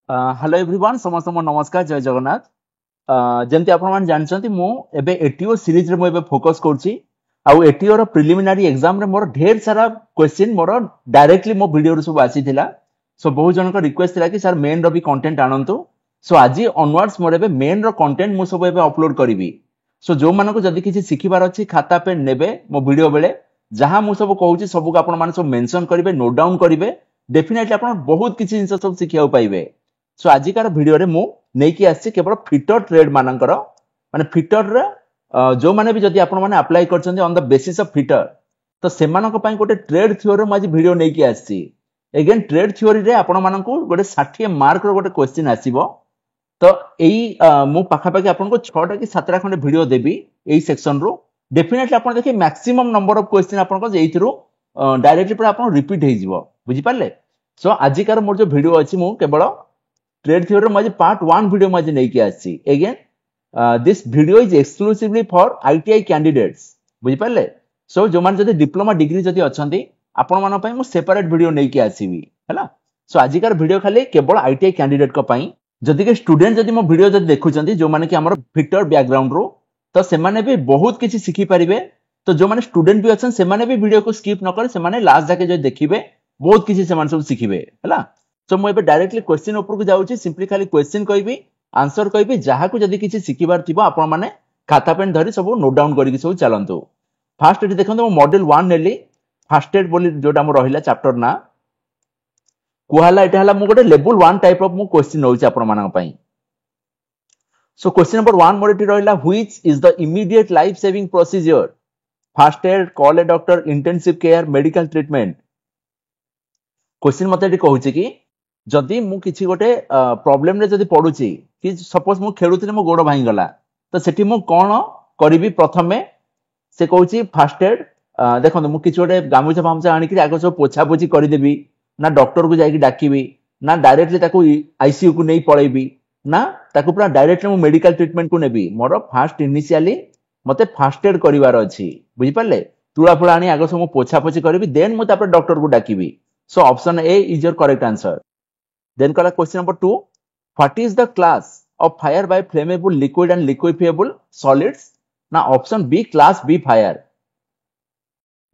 Hello everyone समस्त नमस्कार जय जगन्नाथ। जमती आपण जानते मु एबे एटीओ सीरीज रे मु एबे फोकस करछि आउ एटीओ रो प्रिलिमिनरी एग्जाम रे मोर ढेर सारा क्वेश्चन मोर डायरेक्टली मो वीडियो रो सब आसीथिला। सो बहुत जन को रिक्वेस्ट थिला कि सर मेन रो भी कंटेंट आनंतु। सो आज ऑनवर्ड्स मोर एबे मेन रो कंटेंट मु सब एबे अपलोड करिवि। सो जो मानको जदी किछि सिखिबार अछि खाता पे नेबे मो वीडियो बेले जहां मु सब कहूछि सब आपण माने सब मेंशन करिवे नोट डाउन करिवे डेफिनेटली आपण बहुत किछि जिंस सब सिखिया पाइबे। सो आजिकार भिडियो रे मु नेकी आछि केवल फिटर ट्रेड मानकर माने फिटर रे जो माने भी जदी आपण माने अप्लाई करछन्ते on the basis of fitter तो सेमानक पई गोटे ट्रेड थ्योरी म आज भिडियो नेकी आछि। अगेन ट्रेड थ्योरी रे आपण मानकू गोटे 60 मार्क रो गोटे क्वेश्चन आसीबो। तो एई मु पाखा पाखी आपण को 6टा कि 7टा खंडे भिडियो देबी एई सेक्शन रो डेफिनेटली आपण देखि मैक्सिमम नंबर ऑफ क्वेश्चन आपण को एइथरो डायरेक्टली पर आपण रिपीट हे जिवो बुझि पाले। सो आजिकार मोर जो भिडियो अछि मु केवल ट्रेड थ्योरी मजे पार्ट 1 वीडियो मजे नहीं किया आछि। Again this video is exclusively for ITI candidates बुझि पाले। सो जो मान जदी डिप्लोमा डिग्री जदी अछंती आपण मान पई मु सेपरेट वीडियो नहीं किया आसीबी हैला। सो आजिकार वीडियो खाली केवल आईटीआई कैंडिडेट को पई जदी के स्टूडेंट जदी मो वीडियो जदी देखुचंती जो माने कि हमर फिटर बैकग्राउंड रो तो से माने भी बहुत किछि सिखि परिबे। तो जो माने स्टूडेंट भी अछन से माने भी वीडियो को स्किप न करे से माने लास्ट जाके जो देखिबे बहुत किछि से माने सब सिखिबे हैला। सो मु एबे डायरेक्टली क्वेश्चन ऊपर को जाउची सिंपली खाली क्वेश्चन कहबी आंसर कहबी जहा को जदी किछि सिखिबार थिबो आपण माने खाता पेन धरी सब नोट डाउन करिकि सब चलंतु। फर्स्ट एटी देखंतु मु मॉड्यूल 1 नेली फर्स्ट एड बोली जोटा मु रहिला चैप्टर ना कुहाला एटा हला मु गोटे लेवल 1 टाइप ऑफ मु क्वेश्चन नउची आपण मानक पई। सो क्वेश्चन नंबर 1 मोर एटी रहिला which is the immediate life saving procedure first aid call A doctor intensive care medical treatment. Question मते एटी कहूची कि जदि मु किछि गोटे प्रॉब्लम रे जदि पडुची कि सपोज मु खेलुथिले मो गोड़ भांगी गला तो सेठी मु कोन करिवि प्रथमे से कहूची फर्स्ट एड देखंतु मु किछि गोटे गामुछा फामुछा आनि कि आगो सब पोछा पोछि करि देबी ना डॉक्टर को जाई कि डाकिबी ना डायरेक्टली ताकू आईसीयू को नै पळेबी ना ताकू पूरा डायरेक्टली मु मेडिकल ट्रीटमेंट को नेबी। मोर फर्स्ट इनिशियली मते फर्स्ट एड करिवार अछि बुझि पाले। तुळा फुळा आनि आगो सब मु पोछा पोछि करिवि देन मु तापर डॉक्टर को डाकिबी। So option A is your correct answer. Then question number 2. What is the class of fire by flammable liquid and liquefiable solids? ना option B class B fire.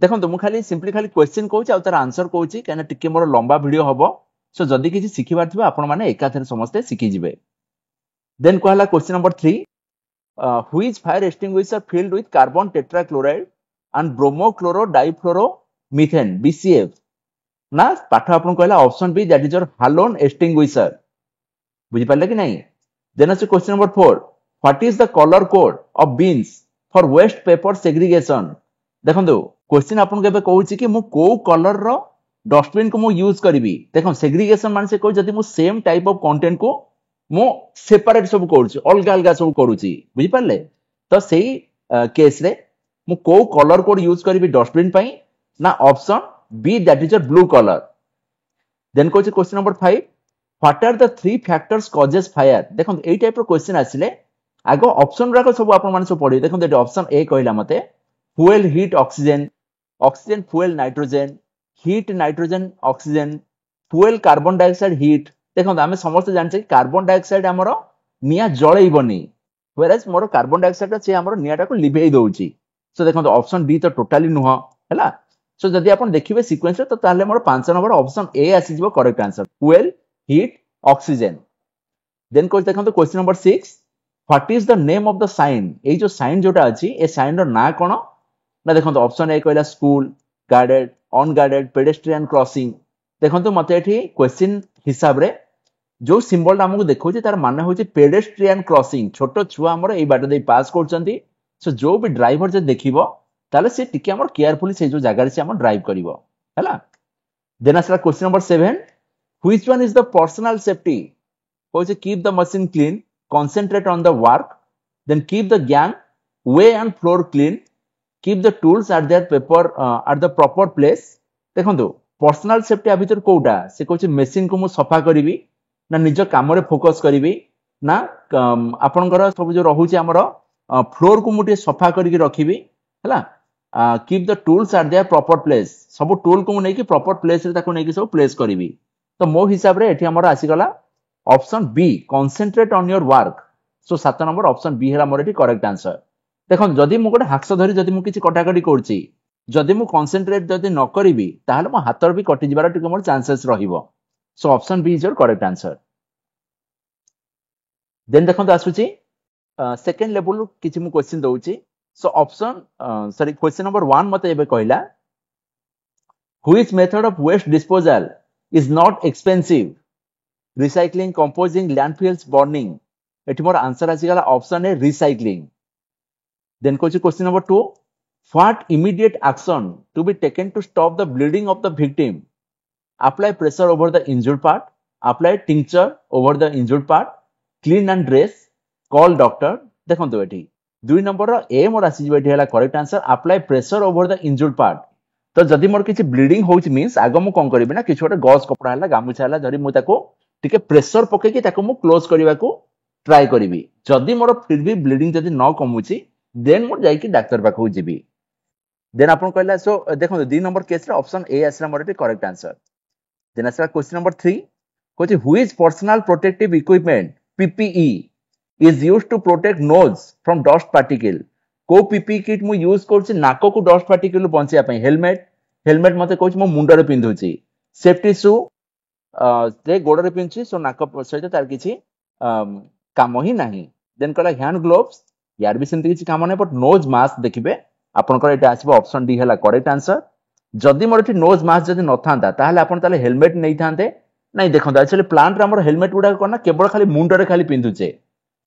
देखो तो मु खाली सिंपली खाली क्वेश्चन कहूची आ तार आंसर कहूची काना टिके मोर लंबा वीडियो हबो। सो जदी किछि सिखिबार थिबा आपण माने एकाथरे समस्त सिखि जिवे। देन कहला question number 3. Which fire extinguisher filled with carbon tetrachloride and bromochloro difluoromethane BCF? ना पाठ आपन कहला option B that is your halon extinguisher बुझि पाले कि नहीं। देन अछि question number 4 what is the colour code of bins for waste paper segregation. देखंतु क्वेश्चन आपन केबे कहूची कि मु को कलर रो डस्टबिन को मु यूज करबी। देखो सेग्रीगेशन माने से कहू जदी मु सेम टाइप ऑफ कंटेंट को मु सेपरेट सब करूची अलगा अलगा सब करूची बुझि पाले। तो सेही केस रे मु को कलर कोड यूज करबी डस्टबिन पई ना option B that is your blue color. Then question number 5. What are the 3 factors causes fire? देखो ए टाइप रो क्वेश्चन आसिले आगो ऑप्शन राको सब आपण माने सब पढी। देखो ऑप्शन ए कहला मते fuel heat oxygen oxygen fuel nitrogen heat nitrogen oxygen fuel carbon dioxide heat. देखो आमे समस्त जानछे कार्बन डाइऑक्साइड हमरो निया जळैबनी व्हेयरएज मोर कार्बन डाइऑक्साइड से हमरो नियाटा को लिभेई दोउची। सो देखो ऑप्शन बी तो टोटली नुह हैला। सो जदि आपण देखिबे सीक्वेंस तो ताले मोर 5 नंबर ऑप्शन ए आसी जिवो correct answer fuel heat oxygen. Then को देखंतु question number 6 what is the name of the sign. ए जो साइन जोटा अछि ए साइन रो ना कोन ना देखंतु ऑप्शन ए कहला school guarded unguarded pedestrian crossing. देखंतु मते एठी क्वेश्चन हिसाब रे जो सिंबल हमकु देखौछि तार माने होछि पेडेस्ट्रियन क्रॉसिंग छोटो छुआ हमर ए बाट दे पास करचंती। सो जो भी ड्राइवर जे देखिबो ताले से टिके हमर केयरफुली से जो जगह से हम ड्राइव करिवो हैला। देन असला question number 7 which one is the personal safety कोसे keep the machine clean concentrate on the work then keep the gangway and floor clean keep the tools at their paper at the proper place. देखंतु personal safety आ भीतर कोउटा से कोचे machine को मु सफा करिवि ना निज काम रे फोकस करिवि ना आपनकर सब जो रहउची हमर फ्लोर को मुटे सफा करिकि रखिवि हैला। Keep the tools at there proper place सब टूल को नै कि प्रॉपर प्लेस रे ताको नै कि सब प्लेस करिवि। तो मो हिसाब रे एठी हमर आसी गला option B concentrate on your work so 7 number option B है मोर एटी करेक्ट आंसर देखो जदि मु गोटे हाक्स धरी जदि मु किछि कटाकटी करछि जदि मु कंसंट्रेट जदि न करिवि ताहाले मो हातर भी कटि जिबार टिके मोर चांसेस रहिबो so option B is your correct answer then देखो आसुछि सेकंड लेवल किछि मु क्वेश्चन दउछि so option sorry question number 1 मते एबे कहला which method of waste disposal is not expensive recycling composing landfills burning एठी मोर आंसर आसी गला option A recycling then question number 2 what immediate action to be taken to stop the bleeding of the victim apply pressure over the injured part apply tincture over the injured part clean and dress call doctor देखो एठी 2 number A मोर आसी जेबे एठी हला correct answer apply pressure over the injured part तो जदि मोर किछि bleeding होउछि means आगो मु कोन करबी ना किछि ओटे गॉस कपड़ा हला गामुछा हला धरि मु ताको टिके प्रेशर पके कि ताको मु क्लोज करबा को ट्राई करबी जदि मोर फिर भी ब्लीडिंग जदि न कमुछि देन मोर जाई कि डॉक्टर पाखु जिबी देन आपन कहला सो देखो 2 नंबर केस रे ऑप्शन ए आसला मोर एठी करेक्ट आंसर देन आसला क्वेश्चन नंबर 3 कोछि which personal protective equipment PPE is used to protect nose from dust particle को पीपी किट मु यूज करछि नाको को डस्ट पार्टिकल बंचिया पई हेलमेट मते कहछि मो मुंडा रे पिंधुछि सेफ्टी शू जे गोड़ रे पिंछि सो नाको सहित तार किछि काम ही नाही देन कहला हैंड ग्लोव्स यार भी सेमति किछि काम नै बट नोज मास्क देखिबे आपन कर एटा आसीबो ऑप्शन डी हला करेक्ट आंसर जदि मोर एठी नोज मास्क जदि न थांदा ताहाले आपन ताले हेलमेट नै थांते नै देखंदा एक्चुअली प्लांट रे हमर हेलमेट गुडा कोना केवल खाली मुंडा रे खाली पिंधुछे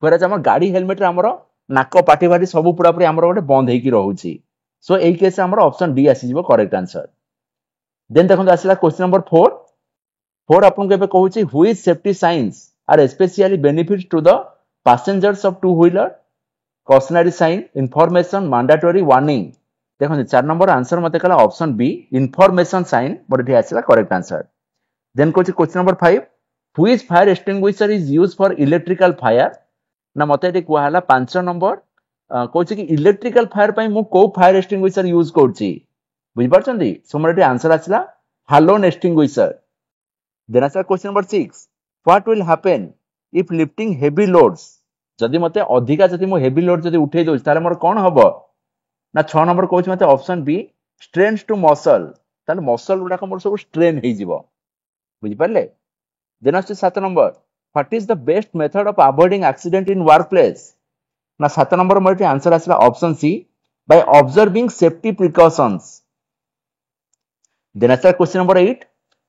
वराज हमर गाड़ी हेलमेट रे हमर नाको पाटी भाटी सब पूरा पूरी हमर गोटे बंद हेकी रहउछि सो एई केस हमर ऑप्शन डी आसी जिवो करेक्ट आंसर देन देखंदा आसीला क्वेश्चन नंबर 4 आपन केबे कहउछि which safety signs are specially benefits to the passengers of two wheeler cautionary sign information mandatory warning देखो 4 नंबर आंसर मते कला option B information sign but आसीला करेक्ट आंसर देन कहउछि question number 5 which fire extinguisher is used for electrical fire ना मते eighty कुहाला 5 number कहउछि कि electrical fire पई मु को फायर एक्सटिंग्विशर यूज करछि बुझि परछंदी सो मोर एटी आंसर आछला हालोन एक्सटिंग्विशर देन आछला question number 6 what will happen if lifting heavy loads जदि मते अधिका जदि मु हेवी लोड जदि उठै दोछ ताले मोर कोन हबो ना 6 नंबर कहउछि मते option B strains to muscle ताले मसल गुडा को मोर सब स्ट्रेन हेइ जिवो बुझि परले देन आछे 7 number What is the best method of avoiding accident in workplace? ना 7 नंबर मोर आंसर आसला option C by observing safety precautions. Then आसला question number 8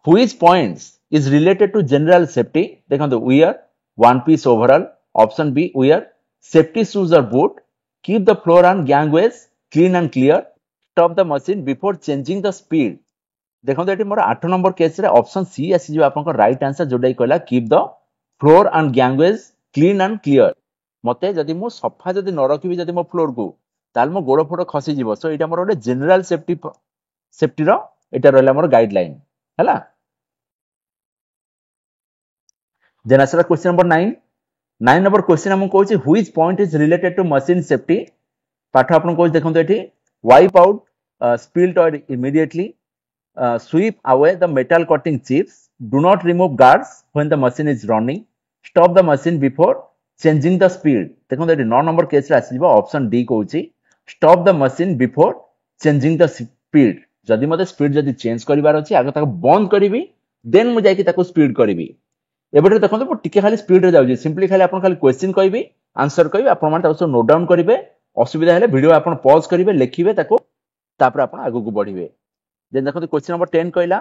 which points is related to general safety? देखंतु wear one piece overall option B wear safety shoes or boot keep the floor and gangways clean and clear stop the machine before changing the speed. देखंतु eighty मोर 8 number case रे option C आसी जो आपन को right answer जोडै कहला keep the floor and gangways clean and clear मते जदि मो सफा जदि न रखिबी जदि मो फ्लोर को ताल मो गोड़ फोड़ खसी जीवो सो एटा मोर ओटे जनरल सेफ्टी रो एटा रहला मोर गाइडलाइन हैला देन आसला क्वेश्चन नंबर 9 नंबर क्वेश्चन हम कहउछि which point is related to machine safety पाठ आपन कहउछि देखंतु एठी wipe out spilled oil immediately sweep away the metal cutting chips do not remove guards when the machine is running stop the machine before changing the speed देखो एटी 9 number case रे आसीबो option D कहउछि stop the machine before changing the speed जदि मते speed जदि change करिवार अछि आगे ताको बंद करिवि देन मु जाई कि ताको स्पीड करिवि एबेटे देखो मु टिके खाली स्पीड रे जाउछि सिंपली खाली आपन खाली क्वेश्चन कहबी आंसर कहबी आपन मान ताको नोट डाउन करिवे असुविधा हेले वीडियो आपन पॉज करिवे लिखिवे ताको तापर आपन आगु को बढ़िवे देन देखो क्वेश्चन नंबर 10 कहला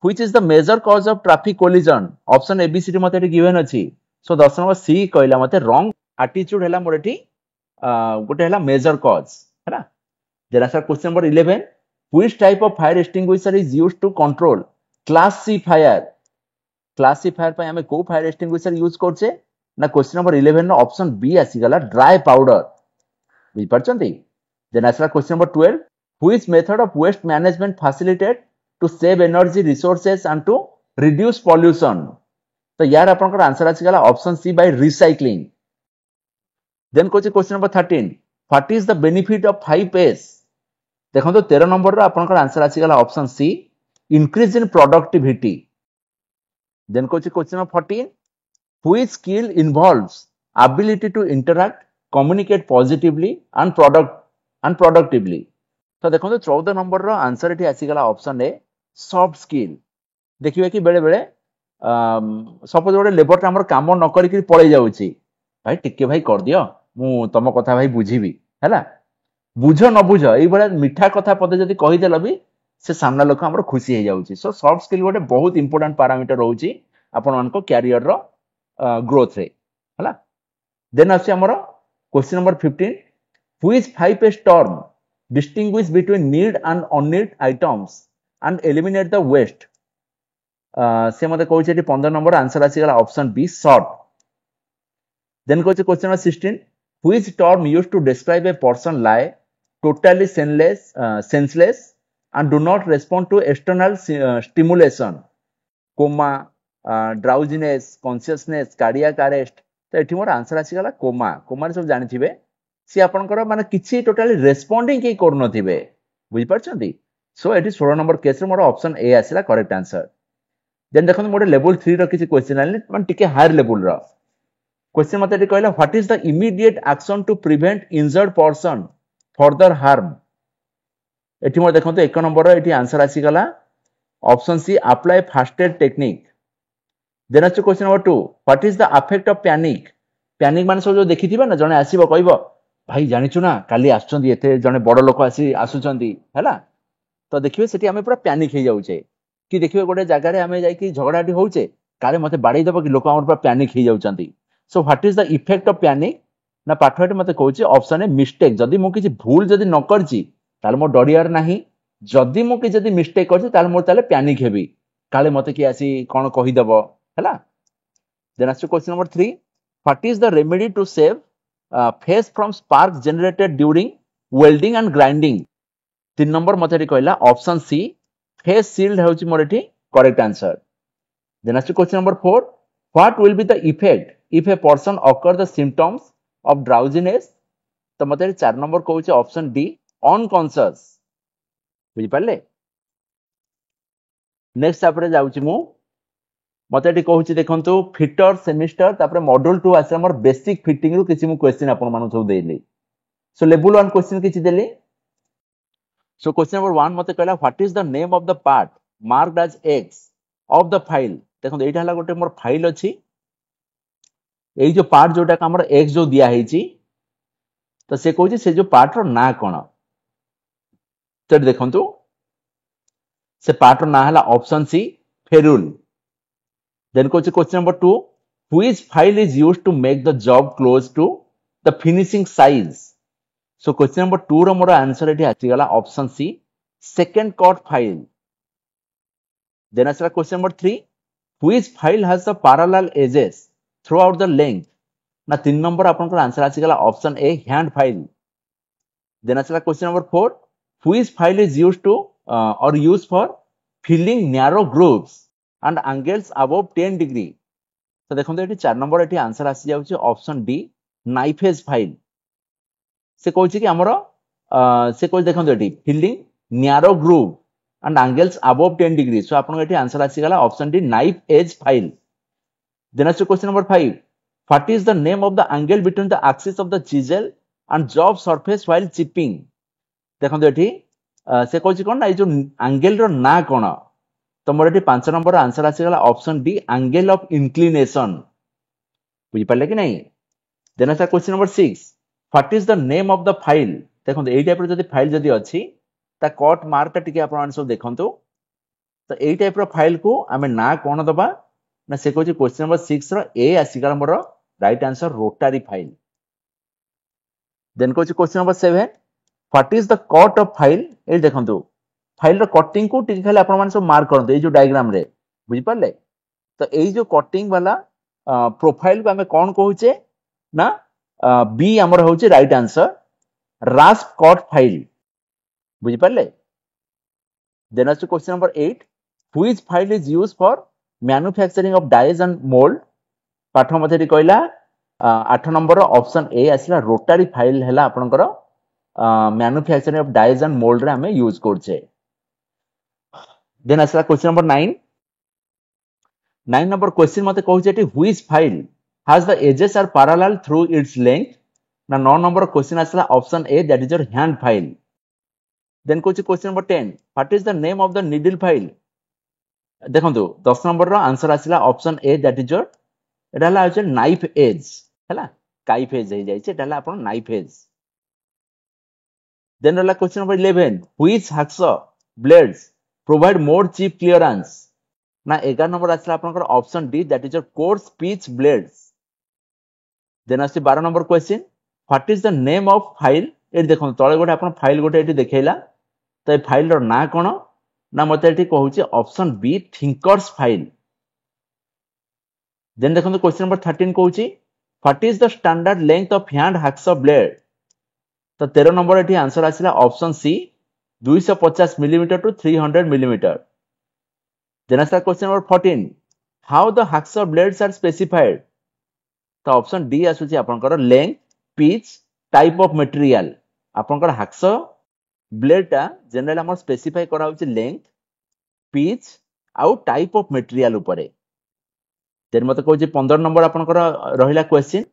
which is the major cause of traffic collision option A B C मते एटी गिवन अछि सो 10 नंबर सी कहला मते रॉन्ग एटीट्यूड हैला मोर एटी गोटे हैला मेजर कॉज हैला देन आसर question number 11 which type of fire extinguisher is used to control class C fire पय हमें को फायर एक्सटिंग्विशर यूज करछे ना question number 11 no option B आसी गला ड्राई पाउडर बुझ परछंती देन आसर question number 12 which method of waste management facilitate to save energy resources and to reduce pollution तो यार आपन का आंसर आसी गला option C by recycling then question number 13 what is the benefit of 5S देखो तो 13 number रो आपन का आंसर आसी गला option C increase in productivity then question number 14 Which skill involves ability to interact, communicate positively and productively. तो देखो 14 number रो answer एठी आसीगला ऑप्शन ए सॉफ्ट स्किल. देखिए कि बेले बेले सपोज गोटे लेबर हमर काम न करिक पळै जाउची, भाई टिके भाई कर दियो मु तम कथा भाई बुझीबी हैला. बुझ न बुझ एई बळे मिठा कथा पदे जदी कहि देला भी से सामना लोक हमर खुशी हे जाउची. सो सॉफ्ट स्किल गोटे बहुत इंपोर्टेंट पैरामीटर रहउची आपण मानको कैरियर रो ग्रोथ रे हैला. देन आसी हमर question number 15. Which five a storm distinguish between need and unneeded items and eliminate the waste? से मते कहउचे एटी 15 नंबर आंसर आसीगला ऑप्शन बी शॉर्ट. देन कहउचे question number 16. Which term used to describe a person lie totally senseless and do not respond to external stimulation? Coma, drowsiness, consciousness, cardiac arrest. तो एठी मोर answer आसीगला coma. Coma सब जानिथिबे सी आपनकर माने किछि टोटली रेस्पोंडिंग के कर नथिबे, बुझि परछंती. सो एठी 16 नंबर केस रे मोर ऑप्शन ए आसीला करेक्ट आंसर. देन देखन मोर लेवल 3 रो किछि क्वेश्चन आइले माने टिके हायर लेवल रो क्वेश्चन मते एठी कहला what is the immediate action to prevent injured person further harm. एठी मोर देखंतो 1 नंबर रो एठी आंसर आसीगला option C apply first aid technique. Then आछो question number 2. What is the affect of panic. Panic माने सब जो देखिथिबा ना जने आसीबो कहबो भाई जानिछु ना काली आछचंदी एते जने बड़ लोक आसुचंदी हैला. तो देखिबे सेठी हमें पूरा पैनिक हे जाउचे कि देखिबे गोटे जगह रे हमें जाई कि झगड़ाटी होउचे काले मते बाड़ी देबो कि लोक हमर पूरा पैनिक हे जाउचंदी. So what is the effect of panic ना पाठोटे मते कहउचे ऑप्शन ए मिस्टेक. जदी मु किछि भूल जदी न करची ताल मो डरियार नाही. जदी मु कि जदी मिस्टेक करची ताल मोर ताले पैनिक हेबी काले मते कि आसी कोन कहि देबो हैला. देन आछो question number 3. What is the remedy to save face from spark generated during welding and grinding. 3 number मते कहला ऑप्शन सी फेस शील्ड होउची मोर एठी करेक्ट आंसर. देन आछो question number 4. What will be the effect if a person occur the symptoms of drowsiness. तो मते 4 number कहउची option D unconscious. बुझि पाले. नेक्स्ट आपरे जाउची मु मते एटी कहउची देखंतु फिटर सेमिस्टर तापरे मॉड्यूल 2 आसे हमर बेसिक फिटिंग रु किछि मु क्वेश्चन आपन मानु सब देली. सो लेवल 1 क्वेश्चन किछि देली. सो क्वेश्चन नंबर 1 मते कहला what is the name of the part marked as X of the file. देखो एटा हला गोटे मोर फाइल अछि. एई जो पार्ट जोटा हमर एक्स जो दिया हेची तो से कहउची से जो पार्ट रो ना कोन. तो देखंतु से पार्ट रो ना हला option C ferrule. Then question number 2. Which file is used to make the job close to the finishing size? So question number 2 रो मोर आंसर एठी आसी गला option C second cut file. Then आसला question number 3. Which file has the parallel edges throughout the length? ना 3 number आपनकर answer आसी गला ऑप्शन ए hand file. Then आसला question number 4. Which file is used to or used for filling narrow grooves and angles above 10 degree. तो देखंतु एठी 4 number एठी answer आसी जाउची option D knife edge file. से कहउची कि हमरो से कहउची देखंतु एठी filing narrow groove and angles above 10 degree. So आपन एठी आंसर आसी गला option D knife edge file. Then आछो question number 5. What is the name of the angle between the axis of the chisel and job surface while chipping. देखंतु एठी से कहउची कोन ना ए जो एंगल रो ना कोन. तो मोर एठी 5 नंबर आंसर आसी गला option D angle of inclination. बुझि पाले कि नहीं. देन आसा question number 6. What is the name of the file. देखंतु एई टाइप रो जदी फाइल जदी अछि ता कट मार्क ता टिके आपण सब देखंतु. तो एई टाइप रो फाइल को हमें ना कोन दबा ना से कहउची क्वेश्चन नंबर 6 रो ए आसी गला मोर right answer rotary file. Then कहउची question number 7. What is the cut of file. ए देखंतु फाइल रो कटिंग को टिके खाली आपण मान सब मार्क करते ए जो डायग्राम रे. बुझि पाले. तो एई जो कटिंग वाला प्रोफाइल को हमें कोन कहउचे ना बी हमर होउचे right answer rasp cut file. बुझि पाले. देन आस question number 8. Which file is used for manufacturing of dies and mold. पाठ मते कहला 8 नंबर ऑप्शन ए आसीला रोटरी फाइल हैला आपनकर manufacturing of dies and mould रे हमें यूज करछे. Then आसला क्वेश्चन नंबर 9. 9 number question मते कहूचे eighty which file has the edges are parallel through its length ना 9 number question आसला option A that is your hand file. Then कहूचे question number 10 what is the name of the needle file देखंतु 10 number रो answer आसला option A that is your एटा हला होचे knife edge हला knife edge हे जाइछे एटा हला आपण knife edge. Then हला question number 11 which hacksaw blades provide more chip clearance ना 11 number आसला आपनकर option D that is your coarse pitch blades. Then आसी 12 number question what is the name of file ए देखो तळे गोटे आपन फाइल गोटे एटी देखेला तो ए फाइल रो ना कोन ना मते एटी कहूची option B thinkers file. Then देखो क्वेश्चन नंबर 13 कहूची what is the standard length of hand hacksaw blade तो 13 नंबर एटी आंसर आसीला option C 250 millimetre to 300 millimetre. Then answer question number 14 how the hacksaw blades are specified तो option D आसुची आपनकर length pitch type of material आपनकर hacksaw blade टा general हमर specify करा होची लेंथ पिच आउ टाइप ऑफ मटेरियल उपरे. देन मते कहूची 15 नंबर आपनकर रहिला question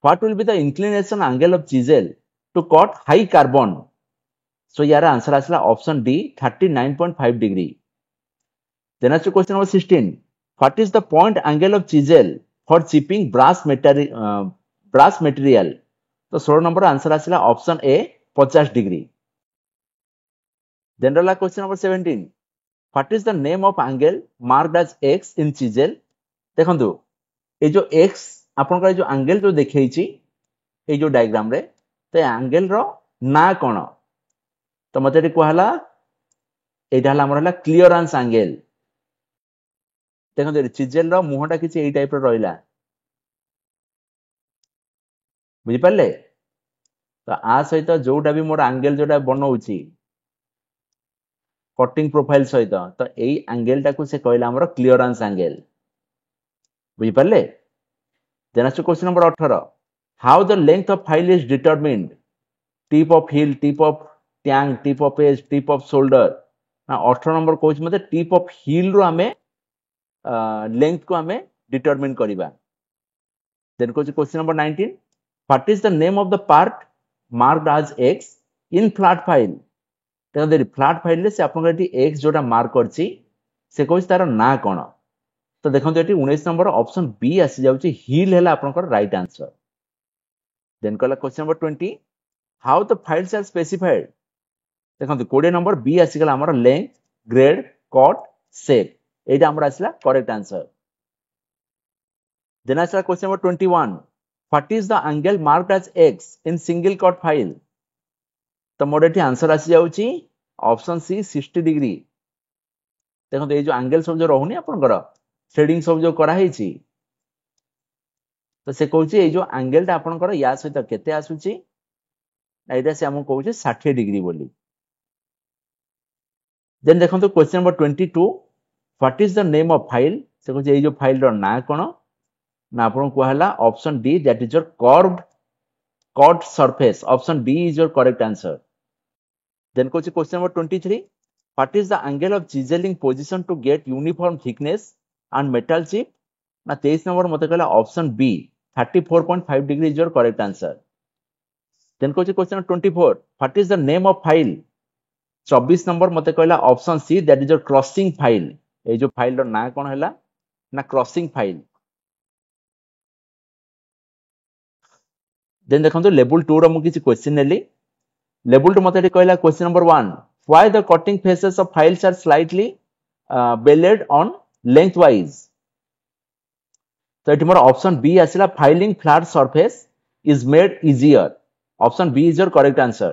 what will be the inclination angle of chisel to cut high carbon so यार आंसर आसला option D 39.5 degree. Then as to question number 16, what is the point angle of chisel for chipping brass material? तो 16 number answer आसिला option A 50 degree. Then रला question number 17, what is the name of angle marked as X in chisel? देखंतु ए जो X आपन का जो angle जो देखैछि ए जो diagram रे तो angle रो ना कोन तो मते रे कहला एटा हला हमर हला क्लियरेंस एंगल. देखो चिजेल रो मुहटा किछि एई टाइप रो रहिला बुझि परले तो आ सहित जोटा भी मोर एंगल जोटा बनौछि कटिंग प्रोफाइल सहित तो एई एंगल टाकू से कहला हमर क्लियरेंस एंगल बुझि परले. देन आस question number 18 how the length of file is determined tip of heel tip of tang tip of edge tip of shoulder ना 18 नंबर कहउछ मते टिप ऑफ हील रो हमें लेंथ को हमें डिटरमिन करिबा. Then question number 19 what is the name of the part marked as X in flat file देखो देरी flat file ले से आपन एटी एक्स जोटा मार्क करछि से कहउछ तार ना कोन तो देखंतु एटी 19 नंबर ऑप्शन बी आसी जाउछि हील हैला आपनकर राइट आंसर. देन कला question number 20 how the files are specified देखंतु 20 नंबर बी आसी गला हमर लेंथ ग्रेड कट शेप एटा हमरा आसला करेक्ट आंसर. देन आसला question number 21 what is the angle marked as X in single cut file तो मोर एठी आंसर आसी जाउची ऑप्शन सी 60 डिग्री. देखो ए जो एंगल सब जो रहउनी आपनकर थ्रेडिंग सब जो करा हेछि तो से कहउची ए जो एंगल ता आपनकर या सहित केते आसुची एटा से हम कहउची 60 डिग्री बोली. देन देखंतु question number 22 what is the name of file से कहउची ए जो फाइल रो ना कोन ना आपन कहला option D that is your curved cut surface option B is your correct answer. Then कहउची question number 23 what is the angle of chiseling position to get uniform thickness and metal chip ना 23 number मते कहला option B 34.5 degree is your correct answer. Then कहउची question number 24 what is the name of file 24 number मते कहला option C that is your crossing file ए जो file रो ना कोन हैला ना क्रॉसिंग फाइल. देन देखंतु लेवल 2 रो मु किछि क्वेश्चन नेली लेवल 2 मते कहला question number 1 why the cutting faces of files are slightly bellied on lengthwise तो एटी मोर ऑप्शन बी आसिला filing flat surface is made easier option B is your correct answer.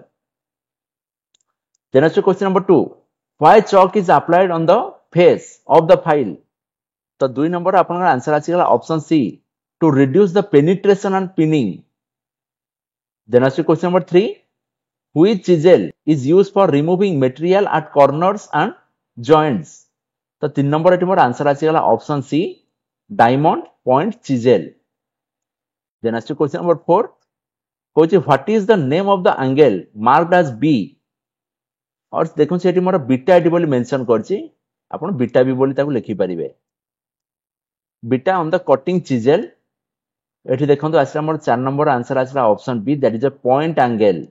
Then question number 2 why chalk is applied on the face of the file तो 2 number आपन answer आसी गला option C to reduce the penetration and pinning. Then question number 3 which chisel is used for removing material at corners and joints तो 3 number एटी मोर answer आसी गला option C diamond point chisel. Then question number 4 कहउची what is the name of the angle marked as B और देखो सेठी मोर बीटा एटी बोली मेंशन करछि आपण बीटा बी बोली ताको लिखि परिबे. Beta on the cutting chisel एठी देखंतु आसला हमर 4 नंबर आंसर आसला option B that is a point angle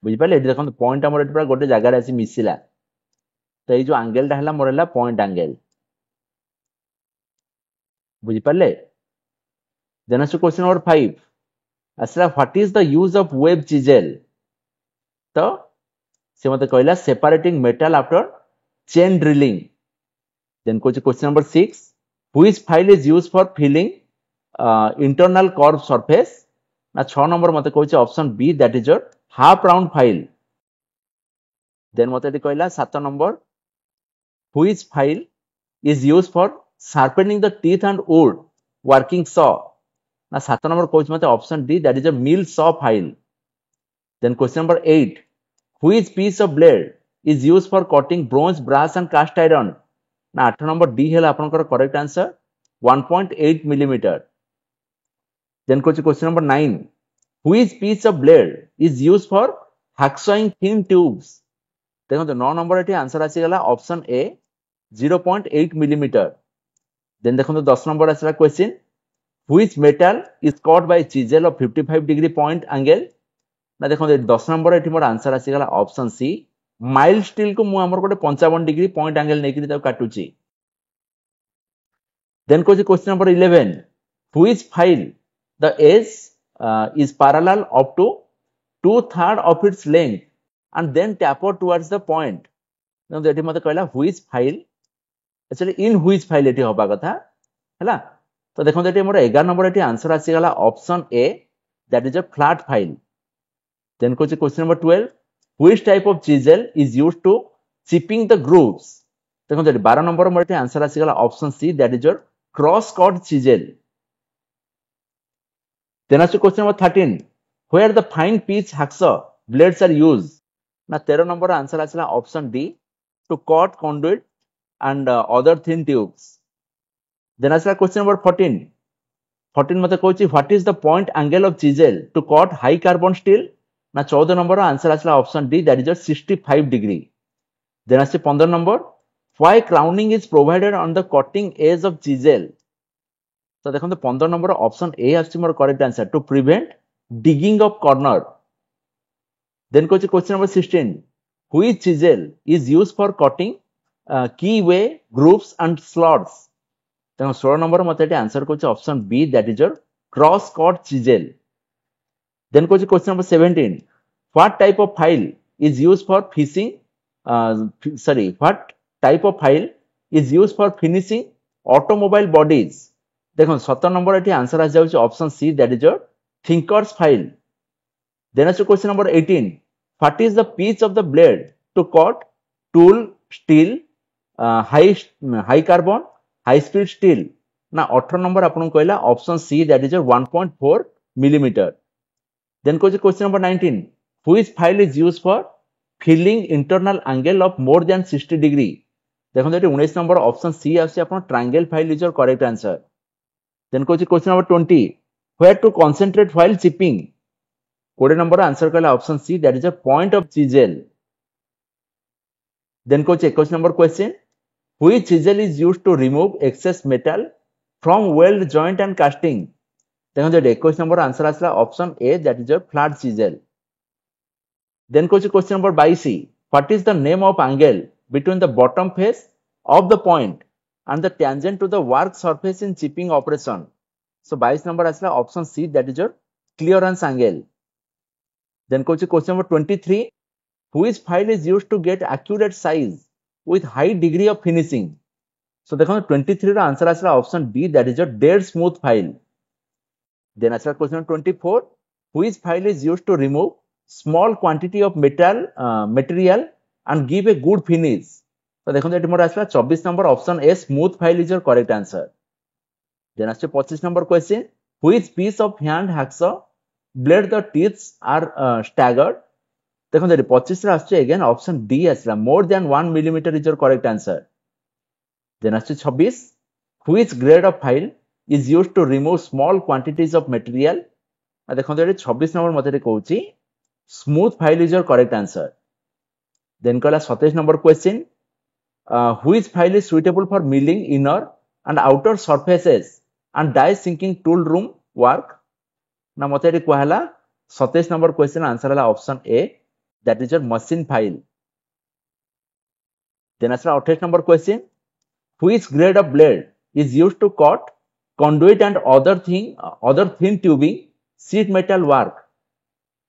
बुझि पाले एठी देखंतु पॉइंट हमर एठी पूरा गोटे जगह रे आसी मिसिला तो ये जो एंगल टा हला मोर हला पॉइंट एंगल बुझि पाले देन आसु क्वेश्चन नंबर 5 आसला what is the use of web chisel तो से मते कहला separating metal after chain drilling then question number 6 which file is used for filing internal curve surface ना 6 नंबर मते कहूची option B that is your half round file then मते कहला 7 number which file is used for sharpening the teeth and wood working saw ना 7 number कहूची मते option D that is a mill saw file then question number 8 which piece of blade is used for cutting bronze brass and cast iron ना 8 number D हेला आपनकर correct answer 1.8 millimetre then question number 9 which piece of blade is used for hacksawing thin tubes देखो 9 number एठी answer आसी गला option ए 0.8 millimetre then देखो 10 number आसला question which metal is cut by chisel of 55 degree point angle ना देखो 10 number एठी मोर आंसर आसी गला ऑप्शन सी माइल्ड स्टील को मु हमर गोटे 55 डिग्री पॉइंट एंगल नेकि ताको काटुची then question number 11 which file the edge is parallel up to 2/3 of its length and then taper towards the point देखो एठी मते कहला which file actually in which file एटी होबा कथा हैला तो देखो एटी मोर 11 नंबर एटी आंसर आसी गला option A that is a flat file then question number 12 which type of chisel is used to chipping the grooves देखो एटी 12 नंबर मोर एटी आंसर आसी गला option C that is your cross cut chisel then आसु question number 13 where the fine pitch hacksaw blades are used ना 13 number answer आसीला option D to cut conduit and other thin tubes. Then as question number 14. 14 मते कहूची what is the point angle of chisel to cut high carbon steel? ना 14 number answer आसला option D that is 65 degree. Then as 15 number why crowning is provided on the cutting edge of chisel? तो देखो 15 number option A आछि मोर correct answer to prevent digging of corner. Then question number 16 which chisel is used for cutting keyway groups and slots तेणु 16 number मते answer को option B that is your cross cut chisel then question number 17 what type of file is used for fishing what type of file is used for finishing automobile bodies देखो 17 number एटी answer आ जाउछ option C that is your thinkers file then आसु question number 18 what is the pitch of the blade to cut tool steel high carbon high speed steel ना 18 number आपन कहला option C that is 1.4 millimetre then question number 19 which file is used for filing internal angle of more than 60 degree देखो एटी 19 number option C आसी आपन triangle file is your correct answer then question number 20 where to concentrate while chipping 20 number answer कहला option C that is a point of chisel Then question number question which chisel is used to remove excess metal from weld joint and casting देखो 21 number answer आसला option A that is a flat chisel then question number 22 what is the name of angle between the bottom face of the point and the tangent to the work surface in chipping operation so 22 number आसला option C that is your clearance angle then question number 23 which file is used to get accurate size with high degree of finishing so देखो 23 रा answer आसला option B that is a dead smooth file then आसला question 24 which file is used to remove small quantity of material and give a good finish तो देखो एटी मोर आसला 24 number option A smooth file is your correct answer then आसे 25 number question which piece of hand hacksaw blade the teeth are staggered देखो 25 रे आछे again option D आसला more than 1 millimetre is your correct answer then आछे 26 which grade of file is used to remove small quantities of material देखो 26 number मते कहूची smooth file is your correct answer then कहला 27 number question which file is suitable for milling inner and outer surfaces and die sinking tool room work? ना मते एटी कहला 27 number question answer हला option A, that is your machine file. Then आसला 28 number question, which grade of blade is used to cut conduit and other thin tubing sheet metal work?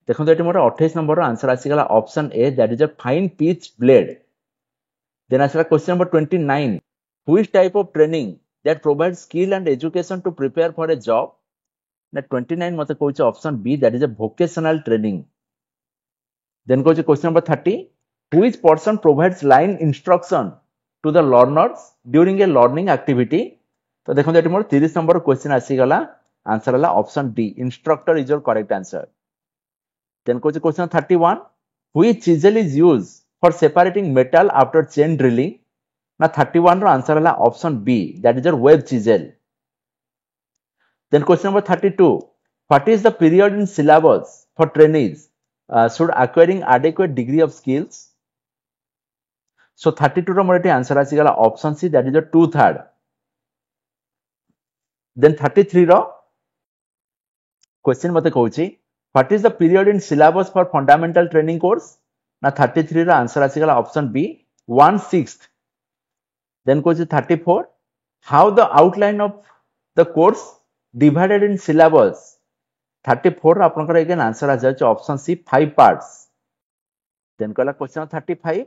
देखो ये मोर 28 number answer आसीगला option A, that is a fine pitch blade. Then आसला question number 29, which type of training that provides skill and education to prepare for a job? ना 29 मते कहूछ option B, that is a vocational training. Then कहूछ question number 30, which person provides line instruction to the learners during a learning activity? तो देखो ये मोर 30 number question आसीगला answer हला option D, instructor is your correct answer. Then question 31, which chisel is used for separating metal after chain drilling? Now 31 ro answer hela option B, that is your web chisel. Then question number 32, what is the period in syllabus for trainees should acquiring adequate degree of skills? So 32 ro more answer आसीगला option C, that is your 2/3. Then 33 ro question मते कहूची, what is the period in syllabus for fundamental training course? ना 33 रा answer आसीगला option B, 1/6. Then question 34, how the outline of the course divided in syllabus? 34 रा आपनकर again answer आ जाय option C, 5 parts. Then कहला question 35,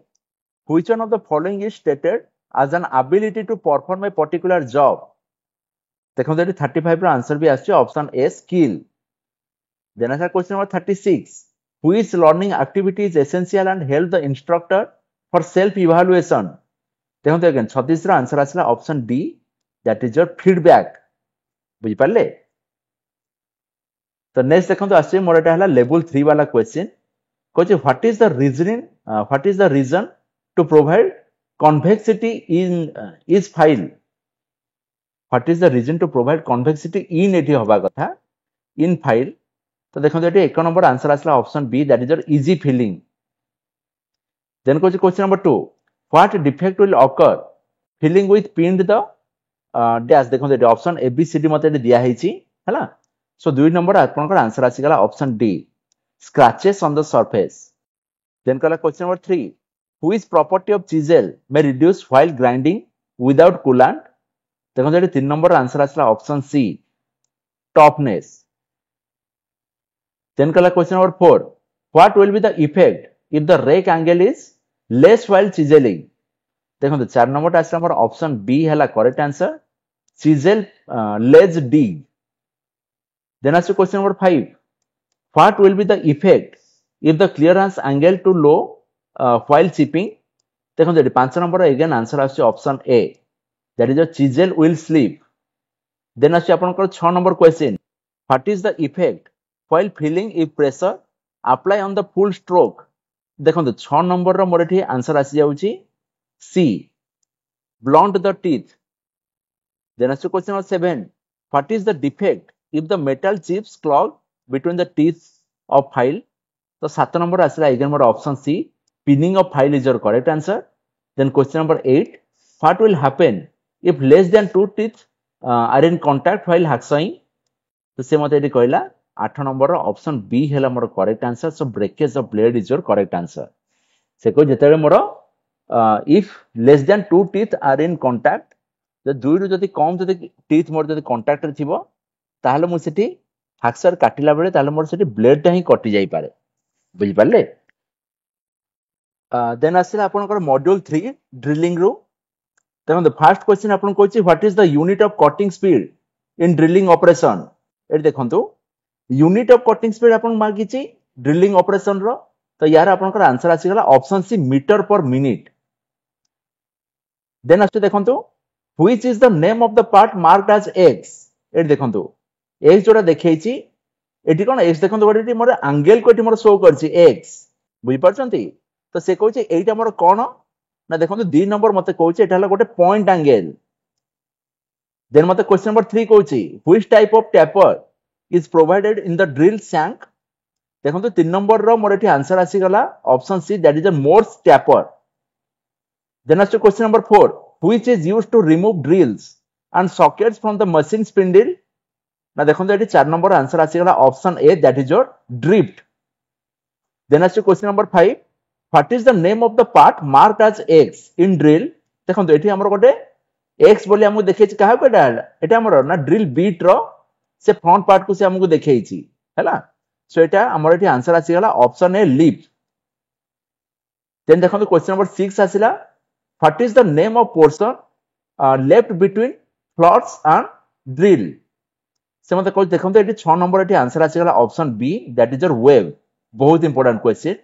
which one of the following is stated as an ability to perform a particular job? देखो ये 35 रा answer भी आछे option A, skill. Then answer question number 36, which learning activity is essential and help the instructor for self evaluation? देखो तो again 36 रा answer आसला option D, that is your feedback. बुझी पाले? तो नेक्स्ट देखो तो आसे मोर एटा हला लेवल 3 वाला क्वेश्चन. कोचे what is the reason to provide convexity in is file? What is the reason to provide convexity in एटी होबा कथा इन फाइल? तो देखो ये 1 नंबर आंसर आसला option B, that is your easy filing. Then question number 2, what defect will occur filing with pinned the dash? देखो ये option A B C D मते दिया हेची हला. सो 2 नंबर आपनकर आंसर आसीगला option D, scratches on the surface. Then question number 3, which property of chisel may reduce while grinding without coolant? देखो ये 3 नंबर आंसर आसला option C, toughness. Then question number 4, what will be the effect if the rake angle is less while chiseling? देखो 4 number आसला हमर option B हला correct answer, chisel ledge dig. Then आसो question number 5, what will be the effect if the clearance angle too low while chipping? देखो 5 number again answer आसो option A, that is a chisel will slip. Then आसो आपनकर 6 number question, what is the effect while filling if pressure apply on the full stroke? देखो 6 number रो मोर एठी answer आसी जाउची सी, blunt the teeth. Then आसो question number 7, what is the defect if the metal chips clog between the teeth of file? तो 7 number आसला again मोर option C, pinning of file is your correct answer. Then question number 8, what will happen if less than 2 teeth are in contact while hacksawing? तो से मते एठी कहला 8 number option B हेला मोर correct answer. So breakage of blade is your correct answer. से को जेतेबे मोर if less than 2 teeth are in contact, ज दुई रु जदी कम जदी टीथ मोर जदी कांटेक्ट रे थिबो ताहले मु सेठी हाक्सर काटिला बेले ताहले मोर सेठी ब्लेड टा ही कटि जाई पारे. बुझि पाले? देन आसला आपनकर मॉड्यूल 3 ड्रिलिंग रो. देखो द फर्स्ट क्वेश्चन आपन कहछि what is the unit of cutting speed in drilling operation? एट देखंतु यूनिट ऑफ कटिंग स्पीड आपन मागिछि ड्रिलिंग ऑपरेशन रो. तो यार आपनकर आंसर आसी गला option C, metre per minute. Then आस्ते देखंतु which is the name of the part marked as X? एट देखंतु एक्स जोडा देखैछि एटी कोन एक्स देखंतु गोटे मोर एंगल कोटी मोर शो करछि एक्स. बुझि परछंती? तो से कहछि एटा मोर कोन ना देखंतु 2 नंबर मते कहछि एटा हला गोटे पॉइंट एंगल. देन मते क्वेश्चन नंबर 3 कहछि which type of taper is provided in the drill shank? देखो तो 3 नंबर रो मोर एठी आंसर आसी गला option C, that is a Morse taper. Then as to question number 4, which is used to remove drills and sockets from the machine spindle? ना देखो ये 4 number answer आसीगला option A that is your drift. Then आसी question number 5. What is the name of the part marked as X in drill? देखो एठी हमर गोटे x बोली हमको देखै छी काहा कोटा एटा हमर ना ड्रिल बीट रो से फ्रंट पार्ट को से हमको देखै छी हैला. सो एटा हमर एठी आंसर आसीगला ऑप्शन ए लीप. देन देखो क्वेश्चन नंबर 6 आसीला. What is the name of portion left between flutes and drill? से मते कोइ देखो एठी 6 नंबर एठी आंसर आसीगला option B that is your web. बहुत इंपोर्टेंट क्वेश्चन.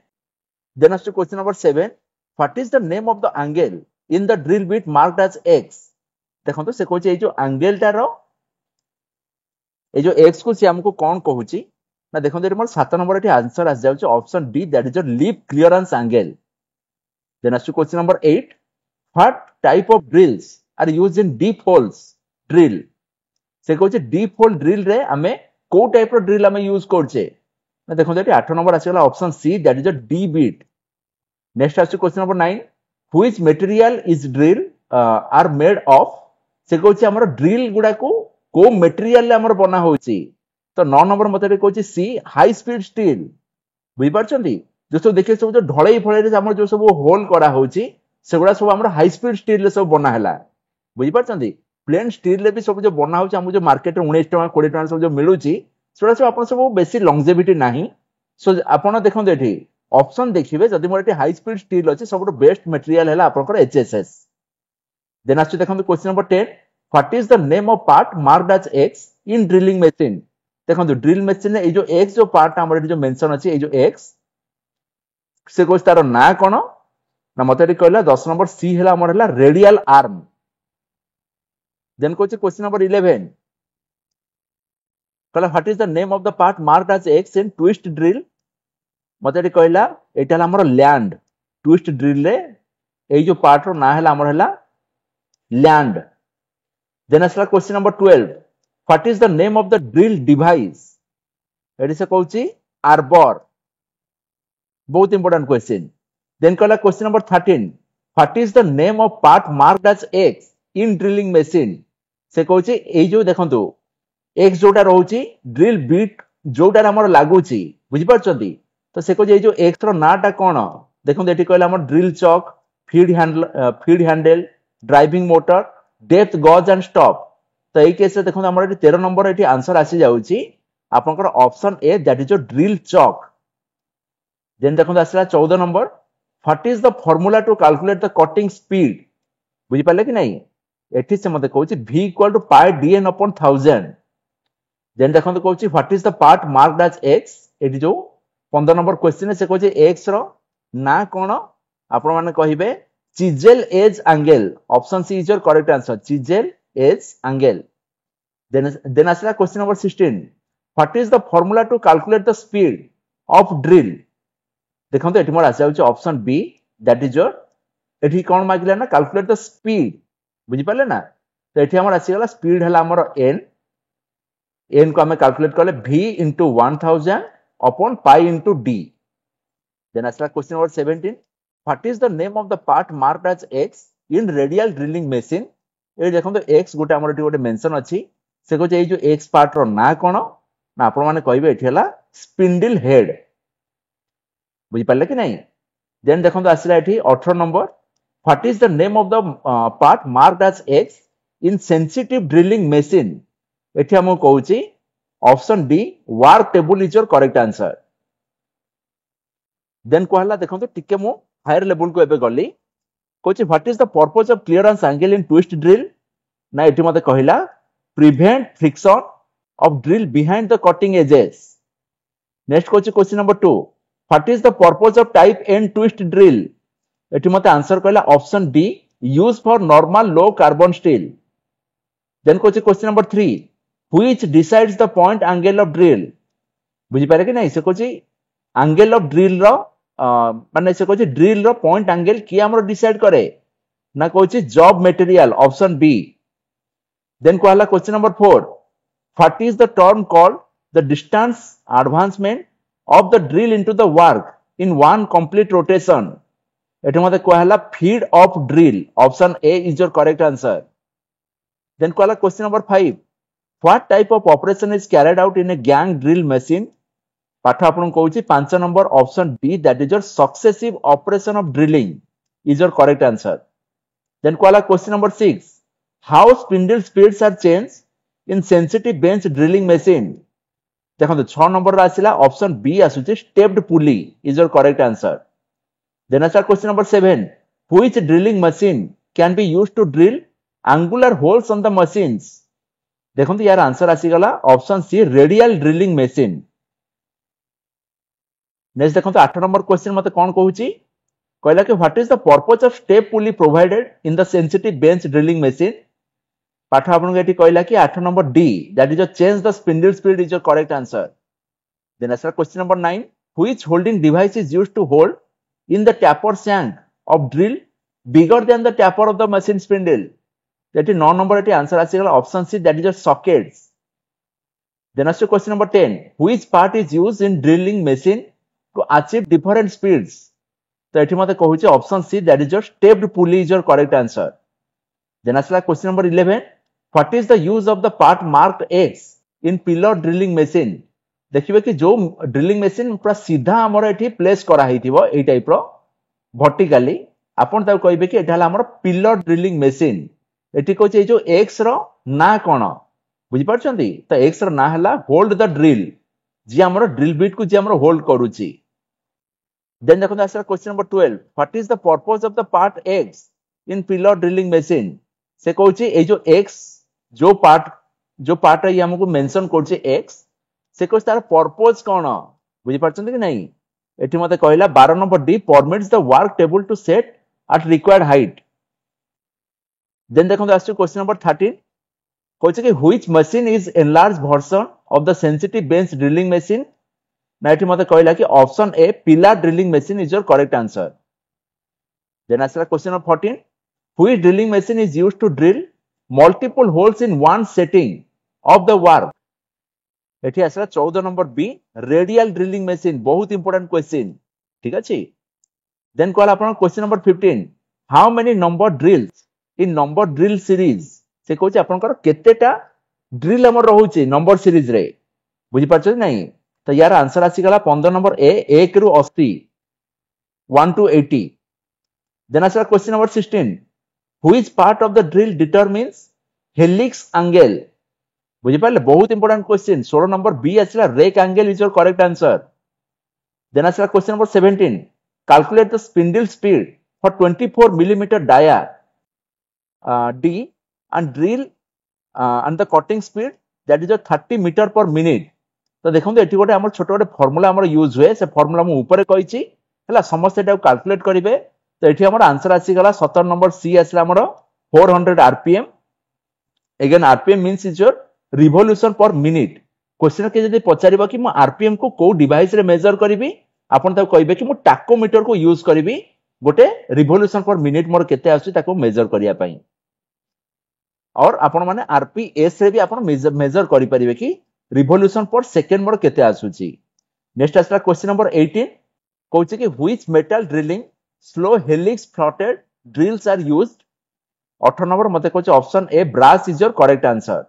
देन आस question number 7. What is the name of the angle in the drill bit marked as X? देखो से कहूची जो एंगल टार जो एक्स को से हमको कौन कहूची ना देखो ये मोर 7 नंबर एठी आंसर आस जाउची option D that is your lip clearance angle. Then आस question number 8. What type of drills are used in deep holes drill? से कहूची डीप होल ड्रिल रे हमें को टाइप रो ड्रिल हमें यूज करछे ना देखो ये 8 नंबर आसीगला option C that is your D bit. Next आस question number 9. Which material is drill are made of? से कहूची हमर ड्रिल गुडा को मटेरियल ले हमर बना होची. तो 9 नंबर मते कहूची सी हाई स्पीड स्टील. बुझी पारछंती जो सब देखे सब जो ढळई फळे रे हमर जो सब होल करा होची सेगुडा सब हमर हाई स्पीड स्टील ले सब बना हैला. बुझी पारछंती प्लेन स्टील ले भी सब जो बना होची हम जो मार्केट रे 19 टका 20 टका सब जो मिलुची सेगुडा सब आपन सब बेसी लॉन्जेविटी नाही. सो आपन देखो एठी ऑप्शन देखिबे जदि मोर एठी हाई स्पीड स्टील अछि सबटो बेस्ट मटेरियल हैला आपनकर एचएसएस. देन आछि देखो question number 10. What is the name of part marked as X in drilling machine? देखो ड्रिल मशीन ए जो एक्स जो पार्ट हमर एठी जो मेंशन अछि ए जो एक्स से कोस तार ना कोन ना मते एठी कहला 10 नंबर सी हैला हमर हैला radial arm. Then question number 11. कहला what is the name of the part marked as X in twist drill? मते एठी कहला एटा हला हमर लैंड. ट्विस्ट ड्रिल रे ए जो पार्ट रो ना हैला हमर हैला लैंड. देन असला question number 12. What is the name of the drill device? एठी से कहूची आर्बर. बहुत इंपोर्टेंट क्वेश्चन. देन कहला question number 13. What is the name of part marked as X in drilling machine? से कहूची ए जो देखंतु एक्स जोटा रहउची ड्रिल बीट जोटा हमर लागुची बुझि पारछंती. तो से कहूची ए जो एक्स रो नाटा कोन देखंतु एठी कहला हमर drill chuck feed handle driving motor depth gauge and stop. तो এই केस रे देखंतु हमर एठी 13 नंबर एठी आंसर आसी जाउची आपनकर option A that is your drill chuck. Then देखंतु आसला 14 number. What is the formula to calculate the cutting speed? बुझि पाले कि नहीं एठी से मते कहूची v equal to pi dn upon 1000. Then देखंतु कहूची what is the part marked as x? एठी जो 15 नंबर क्वेश्चन से कहूची x रो ना कोन आपण माने कहिबे chisel edge angle. Option C is your correct answer chisel edge angle. Then आसला question number 16. What is the formula to calculate the speed of drill? देखंतु एठी मोर आसी जाउची option B that is your एठी कोन मागिला ना कैलकुलेट द स्पीड. बुझि पाले ना तो एठी हमर आसी गला स्पीड हला हमर n को हमें कैलकुलेट करले v into 1000 upon pi into d. Then asla question number 17. What is the name of the part marked as x in radial drilling machine? ए देखो तो x गोटे हमर एठी गोटे मेंशन अछि से को जे जो x पार्ट रो ना कोन ना आपण माने कहबे एठी हला स्पिंडल हेड. बुझि पाले कि नहीं. देन देखो तो आसला एठी 18 number. What is the name of the part marked as x in sensitive drilling machine? एठी हमो कहूची option D work table is your correct answer. Then कहला देखो तो टिके मु हायर लेवल को एबे गली कहूची what is the purpose of clearance angle in twist drill? ना एठी मते कहिला prevent friction of drill behind the cutting edges. Next कहूची question number 2. What is the purpose of type N twist drill? एठी मते आंसर कहला option D use for normal low carbon steel. Then कहूची question number 3. Which decides the point angle of drill? बुझी पारे कि नहीं से कहूची एंगल ऑफ ड्रिल रो माने से कहूची ड्रिल रो पॉइंट एंगल की हमरो डिसाइड करे ना कहूची job material option B. Then कहला question number 4. What is the term called the distance advancement of the drill into the work in one complete rotation? एठी मते कहला feed of drill option A is your correct answer. Then call question number 5. What type of operation is carried out in a gang drill machine? पाठ आपन कहूची 5 number option D, that is your successive operation of drilling is your correct answer. Then call question number 6. How spindle speeds are changed in sensitive bench drilling machine? देखो 6 number आसिला option B आसुची stepped pulley is your correct answer. Then answer question number 7. Which drilling machine can be used to drill angular holes on the machines? देखो यार answer आसीगला option C radial drilling machine. Next देखो 8 number question मते कोन कहूची कहला कि what is the purpose of step pulley provided in the sensitive bench drilling machine? पाठ आपन एटी कहला कि 8 number D, that is a change the spindle speed is your correct answer. Then answer question number 9. Which holding device is used to hold in the taper shank of drill bigger than the taper of the machine spindle? एटी 9 number एटी answer आसीगला option C, that is your sockets. Then answer question number 10. Which part is used in drilling machine to achieve different speeds? तो एठी मते कहूची option C, that is your stepped pulley is your correct answer. Then आसला question number 11. What is the use of the part marked X in pillar drilling machine? देखिबे कि जो drilling machine पूरा सीधा हमर एठी प्लेस करा हिथिबो एई टाइप रो vertically, आपण ता कहबे कि एटा हला हमर पिलर ड्रिलिंग मशीन. एठी कहूची ए जो एक्स रो ना कोन बुझि परछंती? तो एक्स रो ना हला होल्ड द ड्रिल, जे हमर ड्रिल बिट को जे हमर होल्ड करूची. Then देखो answer question number 12. What is the purpose of the part X in pillar drilling machine? से कहूची ए जो X जो पार्ट ये हमको मेंशन करछि X, से कहूची तार पर्पस कोन बुझि परछंती कि नहीं? एठी मते कहला 12 number D, permits the work table to set at required height. Then देखो आंसर क्वेश्चन नंबर 13. कहूची कि which machine is enlarged version of the sensitive bench drilling machine? ना एठी मते कहला कि option A pillar drilling machine is your correct answer. Then answer question number 14. Which drilling machine is used to drill multiple holes in one setting of the work? एठी आसला 14 number B, radial drilling machine. बहुत important question, ठीक अछि. Then कहला आपण question number 15. How many number drills in number drill series? से कहूची आपनकर केतेटा ड्रिल हमर रहउची नंबर सीरीज रे, बुझि परछ नहीं? तो यार आंसर आसीगला 15 नंबर ए, 1 रु 80, 1 to 80. देन आसला question number 16. Which part of the drill determines helix angle? बुझि पाले? बहुत इंपोर्टेंट क्वेश्चन. 16 नंबर बी आसला rake angle is your correct answer. Then आसला question number 17. Calculate the spindle speed for 24 millimetre dia D and drill and the cutting speed that is 30 metre per minute. तो देखो eighty गोटे हमर छोट गोटे formula हमर use हुए, से फार्मूला मु ऊपर कहिछि हला, समस्त एटा कैलकुलेट करिवे. तो एठी हमर आंसर आसी गला 17 नंबर सी आसला हमर 400 RPM. Again RPM means is your revolution per minute. Question के जदी पचारिबो कि मु आरपीएम को को डिवाइस रे मेजर करिवि, आपण ता कहबे कि मु टाकोमीटर को यूज करिवि गोटे रिवोल्यूशन पर मिनिट मोर केते आसी ताको मेजर करिया पई. और आपण माने आरपीएस रे भी आपण मेजर करि परिबे कि रिवोल्यूशन पर सेकेंड मोर केते आसुची. नेक्स्ट आसला क्वेश्चन नंबर 18. कहूची कि which metal drilling slow helix fluted drills are used? 18 number मते कहूची option A, brass is your correct answer.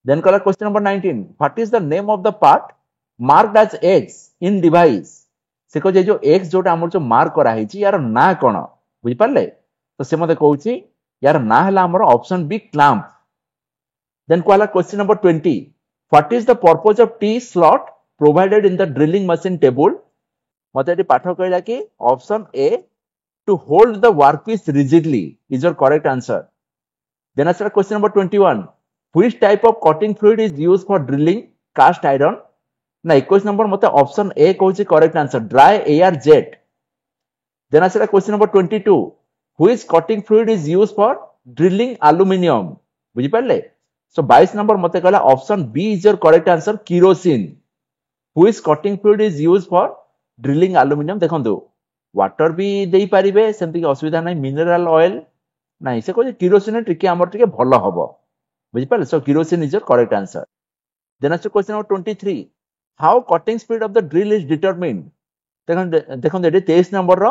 Then कला question number 19. What is the name of the part marked as X in device? से कहूची जो x जोटा हमर जो mark करा हिची यार ना कोन बुझि पाले? तो से मते कहूची यार ना हला हमर ऑप्शन बी, क्लैंप. देन कहला question number 20. What is the purpose of T slot provided in the drilling machine table? मते एटी पाठ कहला कि option A, to hold the workpiece rigidly is your correct answer. Then answer question number 21. Which type of cutting fluid is used for drilling cast iron? ना 21 number मते option A कहूची correct answer, dry air jet. Then answer question number 22. Which cutting fluid is used for drilling aluminum? बुझि पाले? So 22 number मते कहला option B is your correct answer, kerosene. Which cutting fluid is used for drilling aluminum? देखंतु water भी देई परिबे, सेमति असुविधा नै. मिनरल ऑयल नै, से कहै केरोसिन टिके हमर टिके भलो हबो, बुझि पाले? So kerosene is your correct answer. Then answer question number 23. How cutting speed of the drill is determined? देखंतु एटी 23 नंबर रो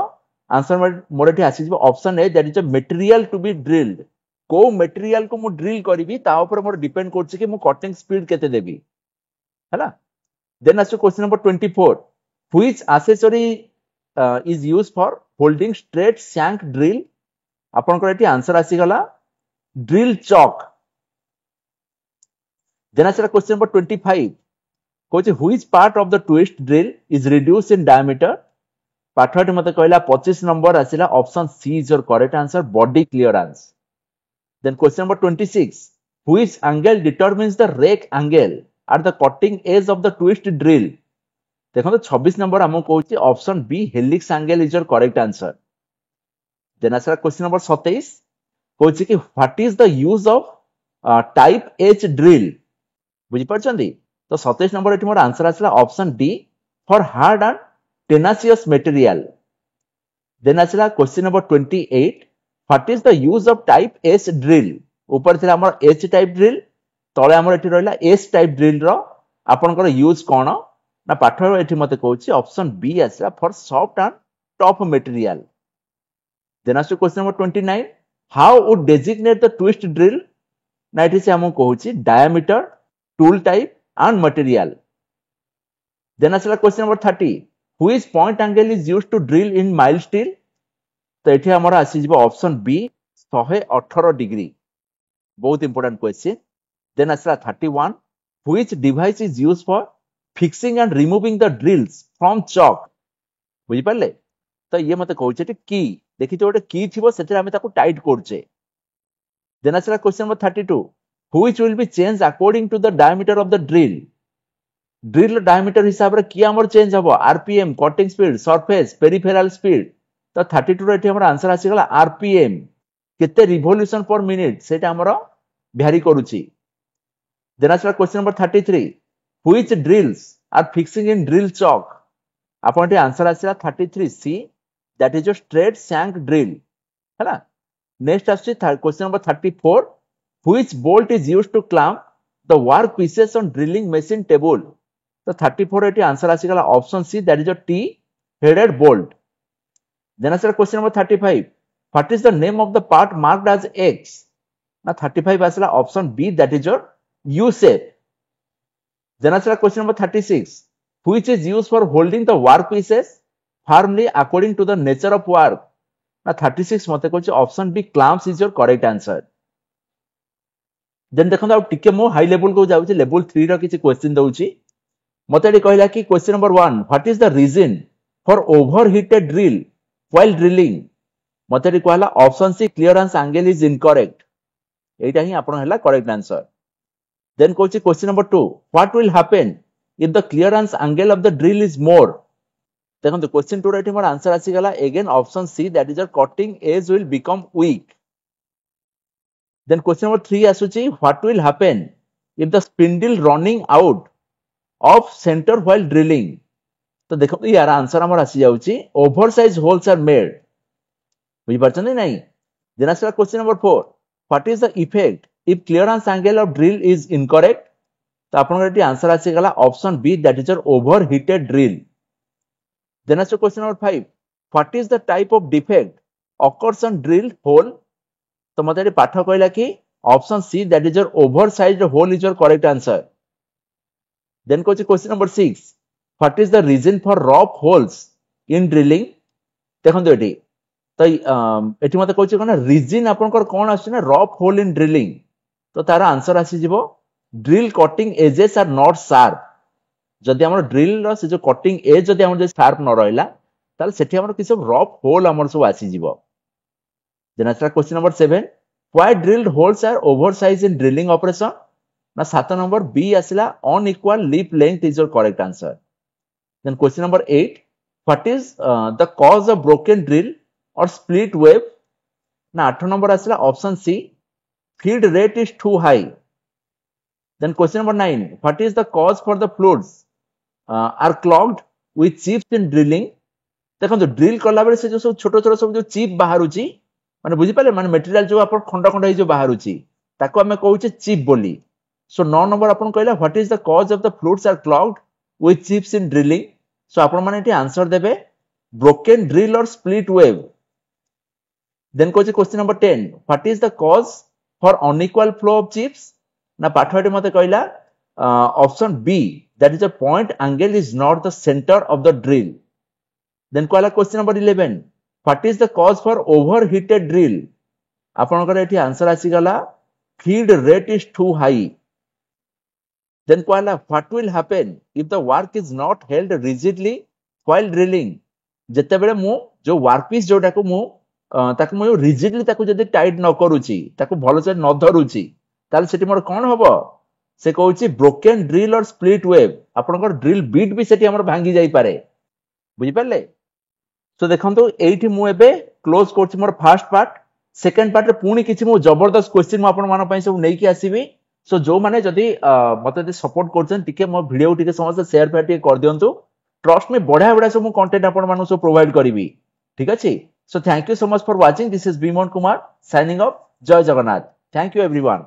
आंसर मोर एटी आसी जिवो option A, that is a material to be drilled को मटेरियल को मु ड्रिल करी ता ऊपर मोर डिपेंड करछि कि मु कटिंग स्पीड केते देबी हैला देन आसो question number 24 which accessory is used for holding straight shank drill आपन को एटी आंसर आसी गला ड्रिल चॉक देन आसो क्वेश्चन नंबर 25 कोछि which part of the twist drill is reduce in diameter पाठटी मते कहला 25 नंबर आसिला option C is your correct answer body clearance then question number 26 which angle determines the rake angle at the cutting edge of the twist drill देखो 26 number हमको कहूची option B helix angle is your correct answer then आसिला question number 27 कहूची कि what is the use of type H drill बुझी परछंदी तो 27 number एटी मोर आंसर आसिला option D for hard and tenacious material then asila question number 28 what is the use of type S drill ऊपर थिला हमर H type drill तळे हमर एठी रहला S type drill रो आपनकर यूज कोन ना पाठर एठी मते कहूची ऑप्शन बी आसिला for soft and tough material then asila question number 29 how would designate the twist drill ना एठी से हमो कहूची diameter tool type and material then asila question number 30 which point angle is used to drill in mild steel तो एठी हमर आसी जिवो option B 118 degree बहुत इंपोर्टेंट क्वेश्चन देन आसला 31 which device is used for fixing and removing the drills from chalk बुझी परले तो ये मते कहउछे टी की देखि तो ओटे की थिबो सेते हम ताको टाइट करछे देन आसला question number 32 which will be changed according to the diameter of the drill drill diameter हिसाब रे की हमर चेंज हबो RPM cutting speed surface peripheral speed तो 32 रे एठी हमर आंसर आसी गला आरपीएम केते रिवोल्यूशन पर मिनिट सेटा हमर भ्यारी करूची देन आसला question number 33 which drills are fixing in drill chuck आपन एठी आंसर आसीला 33 C that is a straight shank drill हैला नेक्स्ट आसी question number 34 which bolt is used to clamp the work pieces on drilling machine table तो 34 एटी answer आसी गला option C that is a T headed bolt then आसला question number 35 what is the name of the part marked as X ना 35 आसला option B that is your U shape then आसला question number 36 which is used for holding the work pieces firmly according to the nature of work ना 36 मते कहछ option B clamps is your correct answer then देखो टिके मो high level को जाउची level 3 रो किछि क्वेश्चन दउची मते एडी कहला कि question number 1 what is the reason for overheated drill while drilling मते एडी कहला option C clearance angle is incorrect एटा ही आपन हला करेक्ट आंसर देन कहछि question number 2 what will happen if the clearance angle of the drill is more देखो question 2 रे एठी मोर आंसर आसी गला again option C that is a cutting edge will become weak then question number 3 asuchi what will happen if the spindle running out of center while drilling तो देखो यार answer हमर आसी जाउची ओवरसाइज होल्स आर मेड बुझी परछन नै then आसला question number 4 what is the effect if clearance angle of drill is incorrect तो आपन एटी आंसर आसी गला option B that is overheated drill then आसला question number 5 what is the type of defect occurs on drilled hole तो मते eighty पाठ कहला कि option C that is your oversized hole is your correct answer then question number 6 what is the reason for rough holes in drilling देखंतु एटी तो एटी मते कहछि कोन रीजन आपनकर कोन आछि ना रफ होल इन ड्रिलिंग तो तार आंसर आसी जिवो drill cutting edges are not sharp जदि हमर ड्रिल रो से जो कटिंग एज जदि हमर शार्प न रहला ताल सेठी हमर किछ रफ होल हमर सब आसी जिवो देन आसला question number 7 why drilled holes are oversize in drilling operation ना 7 नंबर बी आसला unequal lip length is your correct answer then question number 8 what is the cause of broken drill और split web ना 8 number आसला option C feed rate is too high then question number 9 what is the cause for the fluids are clogged with chips in drilling देखो drill कला बेले से जो सब छोट छोट सब जो चिप बाहरुची माने बुझी पाले माने मटेरियल जो अपन खंड खंड हे जो बाहरुची ताको हमें कहउचे चिप बोली सो 9 नंबर अपन कहला what is the cause of the fluids are clogged with chips in drilling so अपन माने एटी आंसर देबे ब्रोकन ड्रिल और split wave then question number 10 what is the cause for unequal flow of chips na pathwati mate कहला option B, that is a point angle is not the center of the drill. Then कहला question number 11, what is the cause for overheated drill? आपनकर एठी answer आसी गला feed rate is too high. Then कहला what will happen if the work is not held rigidly while drilling? जते बेले मु जो वर्कपीस जोटा को मु ताको मु रिजिडली ताको जदी टाइट न करूची ताको भलो से न धरूची ताले सेठी मोर कोन हबो से कहूची ब्रोकन ड्रिल और स्प्लिट वेव आपनकर ड्रिल बीट भी सेठी हमर भांगी जाई पारे बुझी परले सो देखंतु एठी मु एबे क्लोज करछि more first part second part रे पुनी किछि मु जबरदस्त क्वेश्चन मु आपन मान पई सब नै की आसीबी सो जो माने जदी मते जदी सपोर्ट करछन टिके मो वीडियो टिके समस्त शेयर पे टिके कर दियंतु ट्रस्ट में बढ़िया बढ़िया सब कंटेंट आपन मानु सब प्रोवाइड करिवि ठीक अछि so thank you so much for watching this is Vimon Kumar signing off जय जगन्नाथ थैंक यू एवरीवन